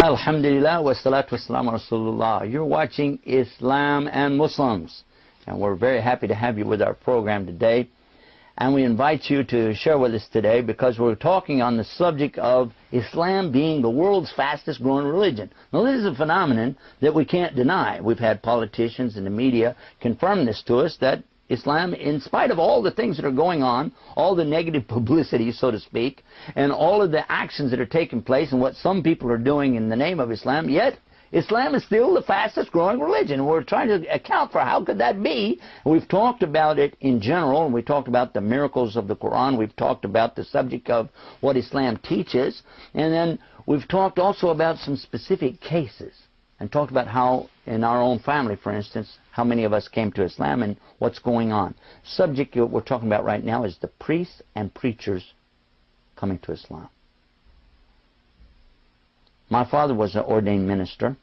Alhamdulillah wa salatu wassalamu Rasulullah. You're watching Islam and Muslims, and we're very happy to have you with our program today. And we invite you to share with us today because we're talking on the subject of Islam being the world's fastest growing religion. Now, this is a phenomenon that we can't deny. We've had politicians and the media confirm this to us, that Islam, in spite of all the things that are going on, all the negative publicity, so to speak, and all of the actions that are taking place and what some people are doing in the name of Islam, yet Islam is still the fastest growing religion. We're trying to account for how could that be. We've talked about it in general, and we talked about the miracles of the Quran. We've talked about the subject of what Islam teaches, and then we've talked also about some specific cases and talked about how in our own family, for instance, how many of us came to Islam and what's going on. Subject that we're talking about right now is the priests and preachers coming to Islam. My father was an ordained minister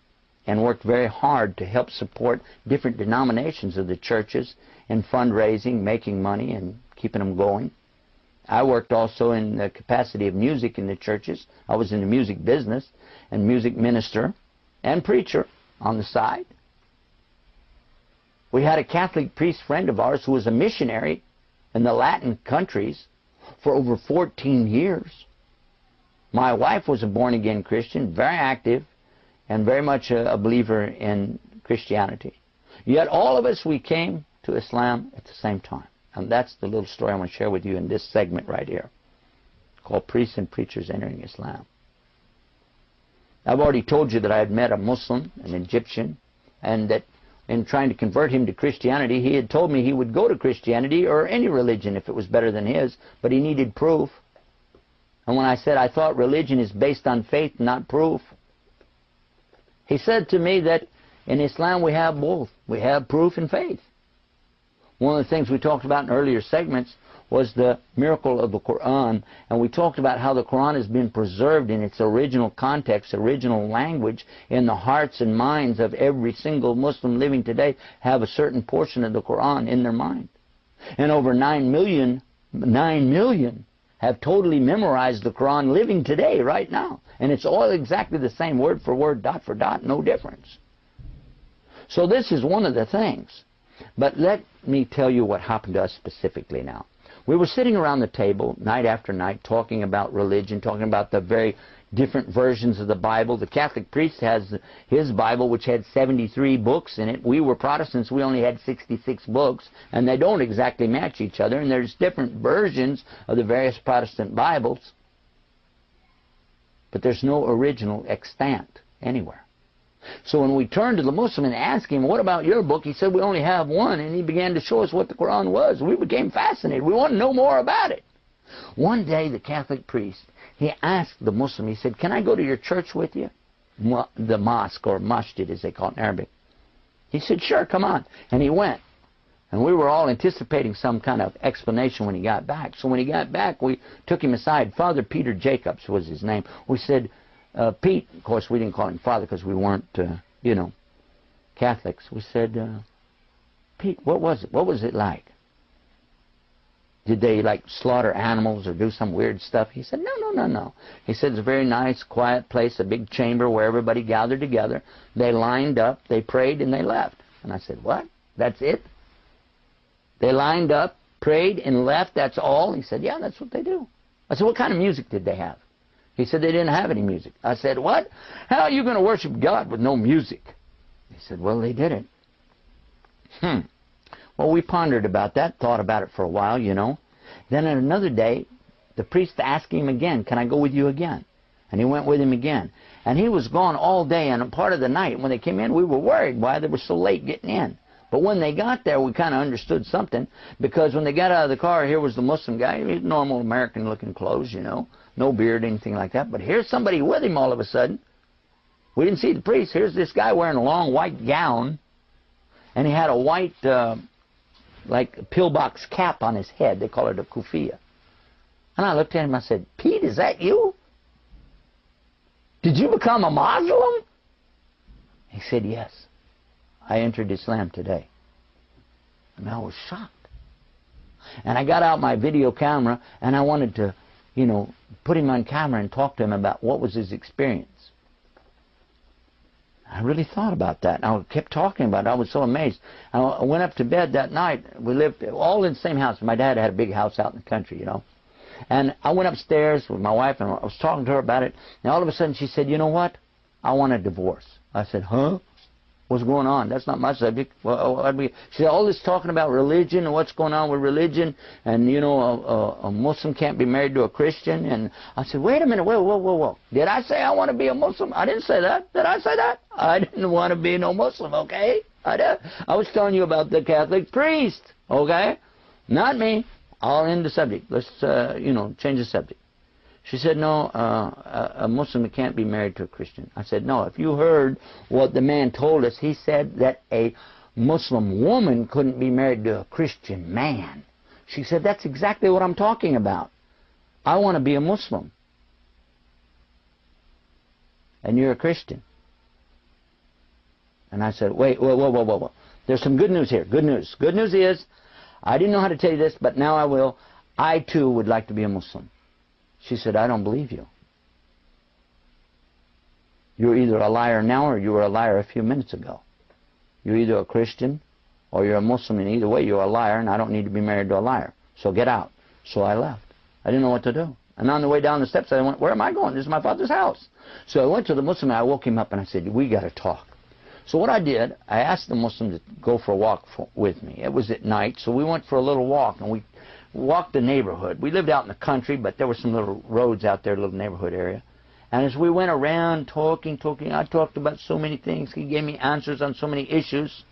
and worked very hard to help support different denominations of the churches in fundraising, making money, and keeping them going. I worked also in the capacity of music in the churches. I was in the music business and music minister and preacher on the side. We had a Catholic priest friend of ours who was a missionary in the Latin countries for over 14 years. My wife was a born-again Christian, very active, and very much a believer in Christianity. Yet all of us, we came to Islam at the same time. And that's the little story I want to share with you in this segment right here, called Priests and Preachers Entering Islam. I've already told you that I had met a Muslim, an Egyptian, and that in trying to convert him to Christianity, he had told me he would go to Christianity or any religion if it was better than his, but he needed proof. And when I said I thought religion is based on faith, not proof, he said to me that in Islam we have both. We have proof and faith. One of the things we talked about in earlier segments was the miracle of the Quran, and we talked about how the Quran has been preserved in its original context, original language, in the hearts and minds of every single Muslim living today have a certain portion of the Quran in their mind. And over 9 million have totally memorized the Quran living today, right now. And it's all exactly the same, word for word, dot for dot, no difference. So this is one of the things. But let me tell you what happened to us specifically now. We were sitting around the table night after night talking about religion, talking about the very different versions of the Bible. The Catholic priest has his Bible, which had 73 books in it. We were Protestants, we only had 66 books, and they don't exactly match each other, and there's different versions of the various Protestant Bibles, but there's no original extant anywhere. So when we turned to the Muslim and asked him, what about your book? He said, we only have one, and he began to show us what the Quran was. We became fascinated. We wanted to know more about it. One day, the Catholic priest, he asked the Muslim, he said, can I go to your church with you? The mosque, or masjid as they call it in Arabic. He said, sure, come on. And he went. And we were all anticipating some kind of explanation when he got back. So when he got back, we took him aside. Father Peter Jacobs was his name. We said, Pete, of course we didn't call him father because we weren't, Catholics. We said, Pete, what was it? What was it like? Did they slaughter animals or do some weird stuff? He said, no. He said it's a very nice, quiet place, a big chamber where everybody gathered together. They lined up, they prayed, and they left. And I said, what? That's it? They lined up, prayed, and left, that's all? He said, yeah, that's what they do. I said, what kind of music did they have? He said they didn't have any music. I said, what? How are you going to worship God with no music? He said, well, they didn't. Well, we pondered about that, thought about it for a while, Then on another day, the priest asked him again, can I go with you again? And he went with him again. And he was gone all day and a part of the night. When they came in, we were worried why they were so late getting in. But when they got there, we kind of understood something, because when they got out of the car, here was the Muslim guy. He had normal American-looking clothes, no beard, anything like that. But here's somebody with him all of a sudden. We didn't see the priest. Here's this guy wearing a long white gown, and he had a white, pillbox cap on his head. They call it a kufiya. And I looked at him, I said, Pete, is that you? Did you become a Muslim? He said, yes. I entered Islam today. And I was shocked. And I got out my video camera, and I wanted to, put him on camera and talk to him about what was his experience. I really thought about that. And I kept talking about it. I was so amazed. I went up to bed that night. We lived all in the same house. My dad had a big house out in the country, you know. And I went upstairs with my wife, and I was talking to her about it. And all of a sudden she said, you know what? I want a divorce. I said, huh? What's going on? That's not my subject. Well, she said, all this talking about religion and what's going on with religion, and, you know, a Muslim can't be married to a Christian. And I said, wait a minute, whoa. Did I say I want to be a Muslim? I didn't say that. Did I say that? I didn't want to be no Muslim, okay? I was telling you about the Catholic priest, okay? Not me. I'll end the subject. Let's, you know, change the subject. She said, no, a Muslim can't be married to a Christian. I said, no, if you heard what the man told us, he said that a Muslim woman couldn't be married to a Christian man. She said, that's exactly what I'm talking about. I want to be a Muslim. And you're a Christian. And I said, wait, whoa. There's some good news here. Good news. Good news is, I didn't know how to tell you this, but now I will. I, too, would like to be a Muslim. She said, I don't believe you. You're either a liar now or you were a liar a few minutes ago. You're either a Christian or you're a Muslim, and either way you're a liar, and I don't need to be married to a liar. So get out. So I left. I didn't know what to do. And on the way down the steps, I went, where am I going? This is my father's house. So I went to the Muslim, and I woke him up, and I said, we got to talk. So what I did, I asked the Muslim to go for a walk with me. It was at night, so we went for a little walk, and we walked the neighborhood. We lived out in the country, but there were some little roads out there, a little neighborhood area. And as we went around talking, I talked about so many things. He gave me answers on so many issues.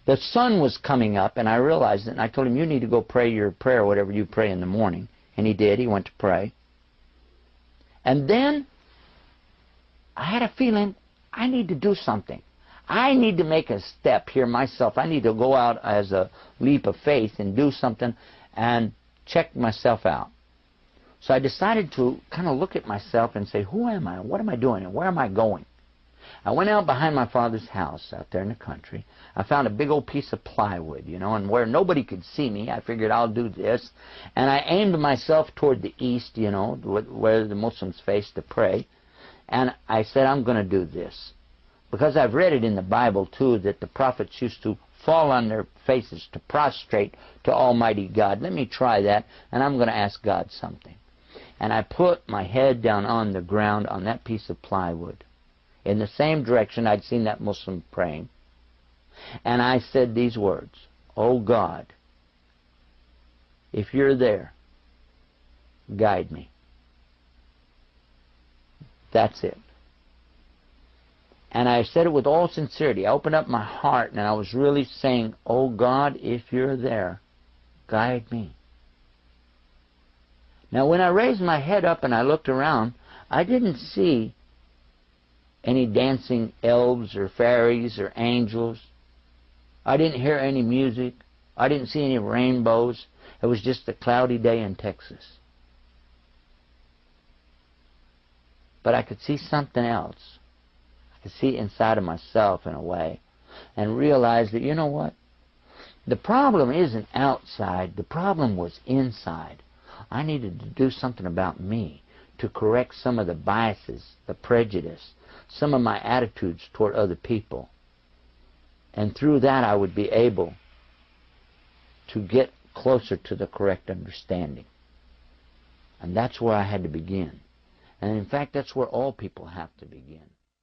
The sun was coming up, and I realized it, and I told him, you need to go pray your prayer, whatever you pray in the morning. And he did. He went to pray. And then I had a feeling I need to do something. I need to make a step here myself. I need to go out as a leap of faith and do something and check myself out. So I decided to kind of look at myself and say, who am I? What am I doing? And where am I going? I went out behind my father's house out there in the country. I found a big old piece of plywood, you know, and where nobody could see me, I figured I'll do this. And I aimed myself toward the east, you know, where the Muslims face to pray. And I said, I'm going to do this. Because I've read it in the Bible, too, that the prophets used to fall on their faces to prostrate to Almighty God. Let me try that, and I'm going to ask God something. And I put my head down on the ground on that piece of plywood, in the same direction I'd seen that Muslim praying. And I said these words, oh God, if you're there, guide me. That's it. And I said it with all sincerity. I opened up my heart, and I was really saying, oh God, if you're there, guide me. Now, when I raised my head up and I looked around, I didn't see any dancing elves or fairies or angels. I didn't hear any music. I didn't see any rainbows. It was just a cloudy day in Texas. But I could see something else. I could see inside of myself in a way, and realize that, you know what? The problem isn't outside. The problem was inside. I needed to do something about me to correct some of the biases, the prejudice, some of my attitudes toward other people. And through that I would be able to get closer to the correct understanding. And that's where I had to begin. And in fact, that's where all people have to begin.